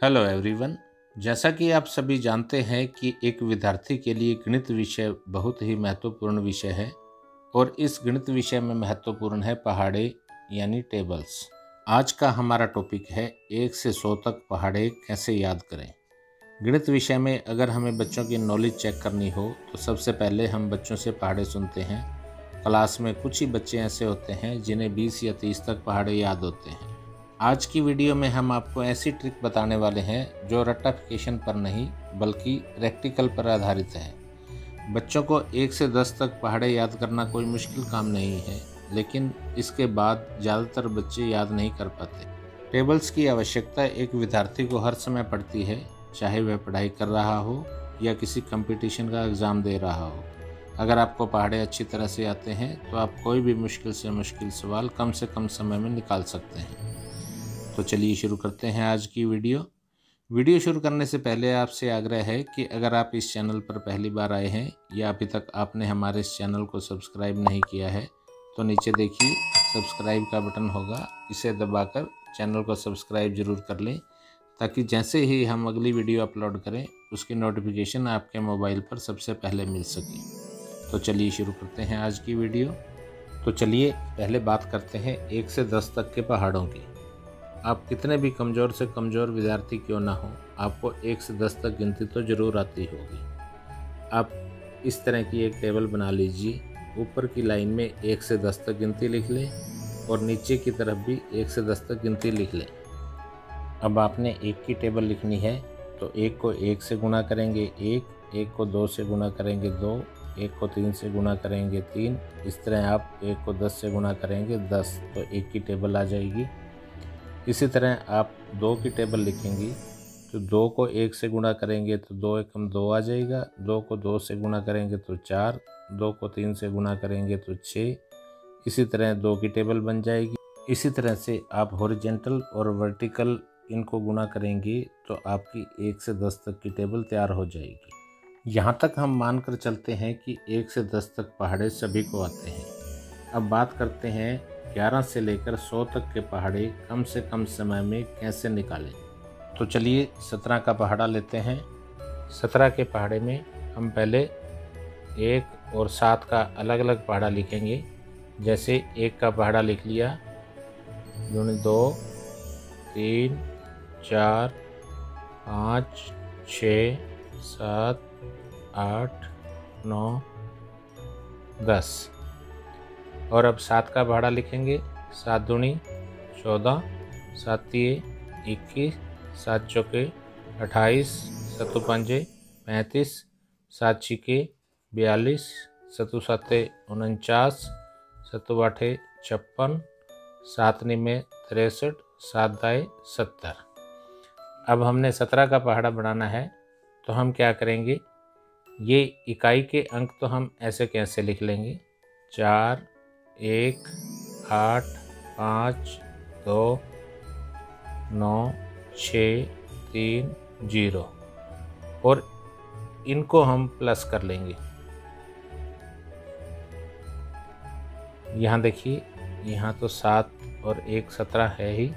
Hello everyone. जैसा कि आप सभी जानते हैं कि एक विद्यार्थी के लिए गणित विषय बहुत ही महत्वपूर्ण विषय है और इस गणित विषय में महत्वपूर्ण है पहाड़े यानी टेबल्स। आज का हमारा टॉपिक है 1 से 100 तक पहाड़े कैसे याद करें। गणित विषय में अगर हमें बच्चों की नॉलेज चेक करनी हो तो सबसे पहले हम बच्चों से पहाड़े सुनते हैं। क्लास में कुछ ही बच्चे ऐसे होते हैं जिन्हें 20 या 30 तक पहाड़े याद होते हैं। आज की वीडियो में हम आपको ऐसी ट्रिक बताने वाले हैं जो रट्टाफिकेशन पर नहीं बल्कि प्रैक्टिकल पर आधारित है। बच्चों को 1 से 10 तक पहाड़े याद करना कोई मुश्किल काम नहीं है, लेकिन इसके बाद ज़्यादातर बच्चे याद नहीं कर पाते। टेबल्स की आवश्यकता एक विद्यार्थी को हर समय पड़ती है, चाहे वह पढ़ाई कर रहा हो या किसी कंपटीशन का एग्ज़ाम दे रहा हो। अगर आपको पहाड़े अच्छी तरह से आते हैं तो आप कोई भी मुश्किल से मुश्किल सवाल कम से कम समय में निकाल सकते हैं। तो चलिए शुरू करते हैं आज की वीडियो शुरू करने से पहले आपसे आग्रह है कि अगर आप इस चैनल पर पहली बार आए हैं या अभी तक आपने हमारे इस चैनल को सब्सक्राइब नहीं किया है तो नीचे देखिए सब्सक्राइब का बटन होगा, इसे दबाकर चैनल को सब्सक्राइब ज़रूर कर लें ताकि जैसे ही हम अगली वीडियो अपलोड करें उसकी नोटिफिकेशन आपके मोबाइल पर सबसे पहले मिल सके। तो चलिए शुरू करते हैं आज की वीडियो। तो चलिए पहले बात करते हैं 1 से 10 तक के पहाड़ों की। आप कितने भी कमज़ोर से कमज़ोर विद्यार्थी क्यों ना हो, आपको 1 से 10 तक गिनती तो ज़रूर आती होगी। आप इस तरह की एक टेबल बना लीजिए, ऊपर की लाइन में 1 से 10 तक गिनती लिख लें और नीचे की तरफ भी 1 से 10 तक गिनती लिख लें। अब आपने 1 की टेबल लिखनी है तो 1 को 1 से गुणा करेंगे 1 को 2 से गुणा करेंगे 2, 1 को 3 से गुणा करेंगे 3। इस तरह आप 1 को 10 से गुणा करेंगे 10, तो 1 की टेबल आ जाएगी। इसी तरह आप 2 की टेबल लिखेंगी तो 2 को 1 से गुणा करेंगे तो 2 एकम 2 आ जाएगा, 2 को 2 से गुणा करेंगे तो 4, 2 को 3 से गुणा करेंगे तो 6। इसी तरह 2 की टेबल बन जाएगी। इसी तरह से आप हॉरिजेंटल और वर्टिकल इनको गुणा करेंगे तो आपकी 1 से 10 तक की टेबल तैयार हो जाएगी। यहाँ तक हम मानकर चलते हैं कि 1 से 10 तक पहाड़े सभी को आते हैं। अब बात करते हैं 11 से लेकर 100 तक के पहाड़े कम से कम समय में कैसे निकालें। तो चलिए 17 का पहाड़ा लेते हैं। 17 के पहाड़े में हम पहले 1 और 7 का अलग अलग पहाड़ा लिखेंगे। जैसे 1 का पहाड़ा लिख लिया, 2, 3, 4, 5, 6, 7, 8, 9, 10। और अब 7 का पहाड़ा लिखेंगे, 7 दूनी 14, 7 तिये 21, 7 चौके 28, 7 पंजे 35, 7 छिके 42, 7 साते 49, 7 आठे 56, 7 निमे 63, 7 दाए 70। अब हमने 17 का पहाड़ा बनाना है तो हम क्या करेंगे, ये इकाई के अंक तो हम ऐसे कैसे लिख लेंगे, 4, 1, 8, 5, 2, 9, 6, 3, 0 और इनको हम प्लस कर लेंगे। यहाँ देखिए, यहाँ तो 7 और 1 17 है ही,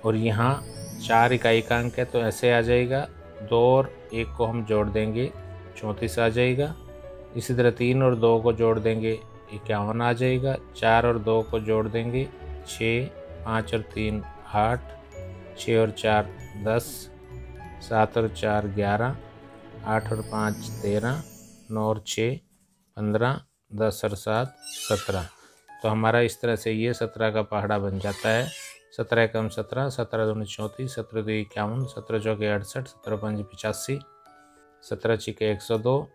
और यहाँ 4 इकाई का अंक है तो ऐसे आ जाएगा। 2 और 1 को हम जोड़ देंगे 34 आ जाएगा। इसी तरह 3 और 2 को जोड़ देंगे 51 आ जाएगा। 4 और 2 को जोड़ देंगे 6, 5 और 3 8, 6 और 4 10, 7 और 4 11, 8 और 5 13, 9 और 6 15, 10 और 7 17। तो हमारा इस तरह से ये 17 का पहाड़ा बन जाता है। 17 एकम 17, 17 दूनी 34, 17 दो 51, 17 चौके 68, 17 पंजे 85, 17 छिके 102,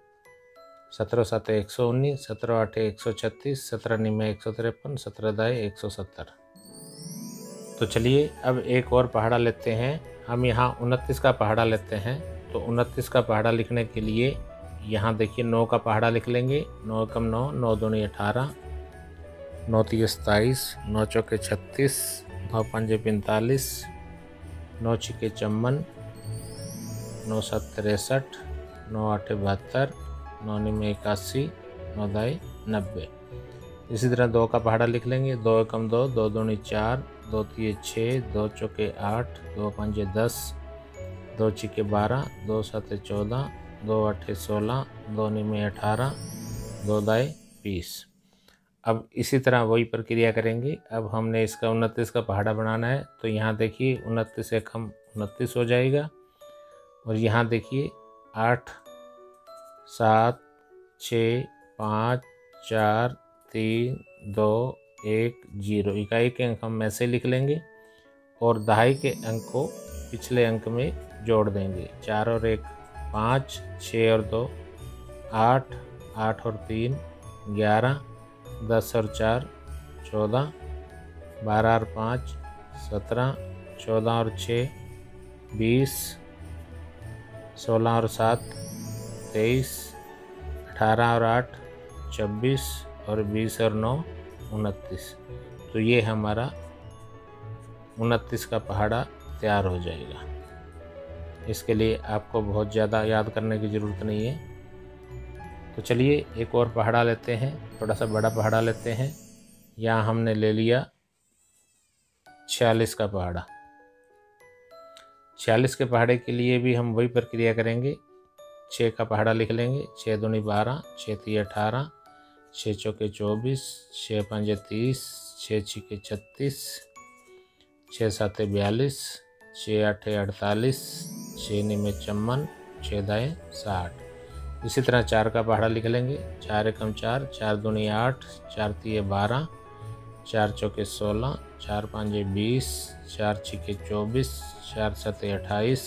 17 साते 119, 17 आठे 136, 17 निमे 153, 17 दाए 170। तो चलिए अब एक और पहाड़ा लेते हैं। हम यहाँ 29 का पहाड़ा लेते हैं। तो 29 का पहाड़ा लिखने के लिए यहाँ देखिए 9 का पहाड़ा लिख लेंगे। 9 एकम 9, 9 दूनी 18, 9 तिये 27, 9 चौके 36, 9 पंजे 45, 9 छिके 54, 9 सात 63, 9 आठे 72, 9 निमे 81, 9 दाए 90। इसी तरह 2 का पहाड़ा लिख लेंगे। 2 एकम 2, 2 दूनी 4, 2 तिये 6, 2 चौके 8, 2 पंजे 10, 2 छिके 12, 2 7 14, 2 8 16, 2 9 18, 2 दाएँ 20। अब इसी तरह वही प्रक्रिया करेंगे। अब हमने इसका 29 का पहाड़ा बनाना है, तो यहाँ देखिए 29 एक हम 29 हो जाएगा, और यहाँ देखिए 8 7 6 5 4 3 2 1 0। इकाई के अंक हम ऐसे लिख लेंगे और दहाई के अंक को पिछले अंक में जोड़ देंगे। 4 और 1 5, 6 और 2 8, 8 और 3 11, 10 और 4 14, 12 और 5 17, 14 और 6 20, 16 और 7 23, 18 और 8 26 और 20 और 9 29। तो ये हमारा 29 का पहाड़ा तैयार हो जाएगा। इसके लिए आपको बहुत ज़्यादा याद करने की ज़रूरत नहीं है। तो चलिए एक और पहाड़ा लेते हैं, थोड़ा सा बड़ा पहाड़ा लेते हैं। यहाँ हमने ले लिया 46 का पहाड़ा। 46 के पहाड़े के लिए भी हम वही प्रक्रिया करेंगे। 6 का पहाड़ा लिख लेंगे। 6 दूनी 12, 6 तीय 18, 6 चौके 24, 6 पंजे 30, 6 छिके 36, 6 साते 42, 6 आठे 48, 6 निमे 54, 6 दाएँ 60। इसी तरह 4 का पहाड़ा लिख लेंगे। 4 एकम 4, 4 दूनी 8, 4 तीय 12, 4 चौके 16, 4 पाँजे 20, 4 छिके 24, 4 सते 28,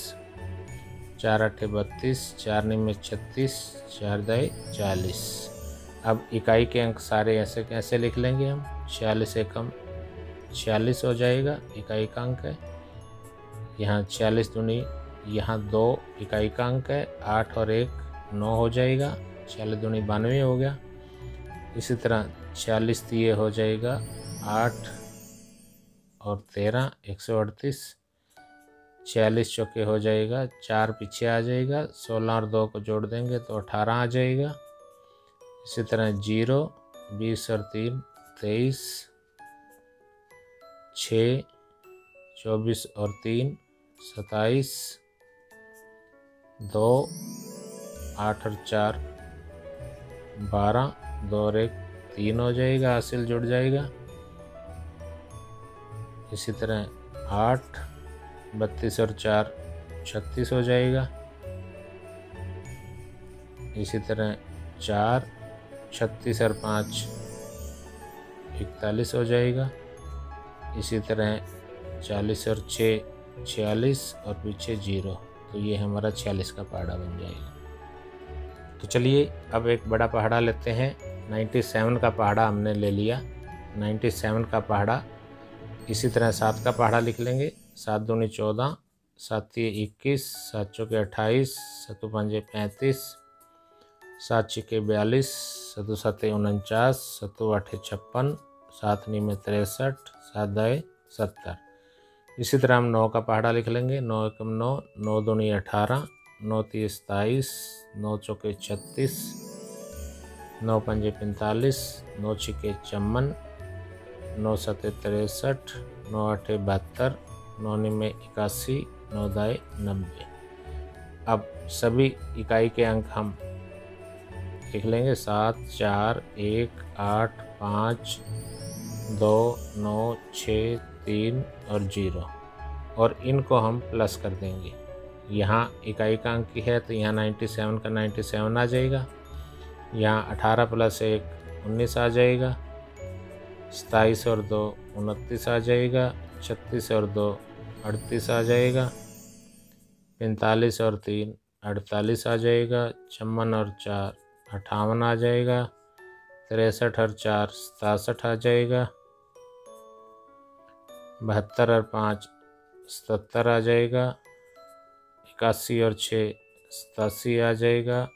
4 आठे 32, 4 निमे 36, 4 दाएँ 40। अब इकाई के अंक सारे ऐसे कैसे लिख लेंगे हम। 46 एकम 46 हो जाएगा, इकाई का अंक है। यहाँ 46 दूनी, यहाँ 2 इकाई का अंक है। 8 और 1 9 हो जाएगा। 46 दूनी 92 हो गया। इसी तरह 46 तीय हो जाएगा 8 और 13 138। 46 चौके हो जाएगा, 4 पीछे आ जाएगा, 16 और 2 को जोड़ देंगे तो 18 आ जाएगा। इसी तरह 0 20 और 3 23, 6 24 और 3 27, 2 8 और 4 12, 2 और 1 3 हो जाएगा, हासिल जुड़ जाएगा। इसी तरह 8 32 और 4 36 हो जाएगा। इसी तरह 4 36 और 5 41 हो जाएगा। इसी तरह 40 और 6 46 और पीछे 0। तो ये हमारा 46 का पहाड़ा बन जाएगा। तो चलिए अब एक बड़ा पहाड़ा लेते हैं। 97 का पहाड़ा हमने ले लिया। 97 का पहाड़ा इसी तरह 7 का पहाड़ा लिख लेंगे। 7 दूनी 14, 7 तीय 21, 7 चौके 28, 7 पंजे 35, 7 छिके 42, 7 सते 49, 7 आठे 56, 7 निमे 63, 7 दाएँ 70। इसी तरह हम 9 का पहाड़ा लिख लेंगे। 9 एकम 9, 9 दूनी 18, 9 तीय 27, 9 चौके 36, 9 पंजे 45, 9 छिके 54, 9 सते 63, 9 आठे 72, 9 निमे 81, 9 दाएँ 90। अब सभी इकाई के अंक हम लिख लेंगे। 7 4 1 8 5 2 9 6 3 और 0, और इनको हम प्लस कर देंगे। यहाँ इकाई का अंक की है तो यहाँ 97 का 97 आ जाएगा। यहाँ 18 प्लस 1 19 आ जाएगा। 27 और 2 29 आ जाएगा। 36 और 2 38 आ जाएगा। 45 और 3 48 आ जाएगा। 56 और 4 58 आ जाएगा। 63 और 4 67 आ जाएगा। 72 और 5 77 आ जाएगा। 81 और 6 87 आ जाएगा।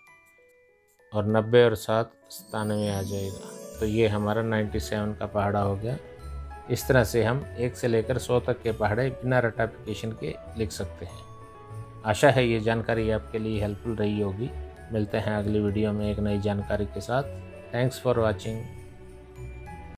और 90 और 7 97 आ जाएगा। तो ये हमारा 97 का पहाड़ा हो गया। इस तरह से हम 1 से लेकर 100 तक के पहाड़े बिना रटाफिकेशन के लिख सकते हैं। आशा है ये जानकारी आपके लिए हेल्पफुल रही होगी। मिलते हैं अगली वीडियो में एक नई जानकारी के साथ। Thanks for watching.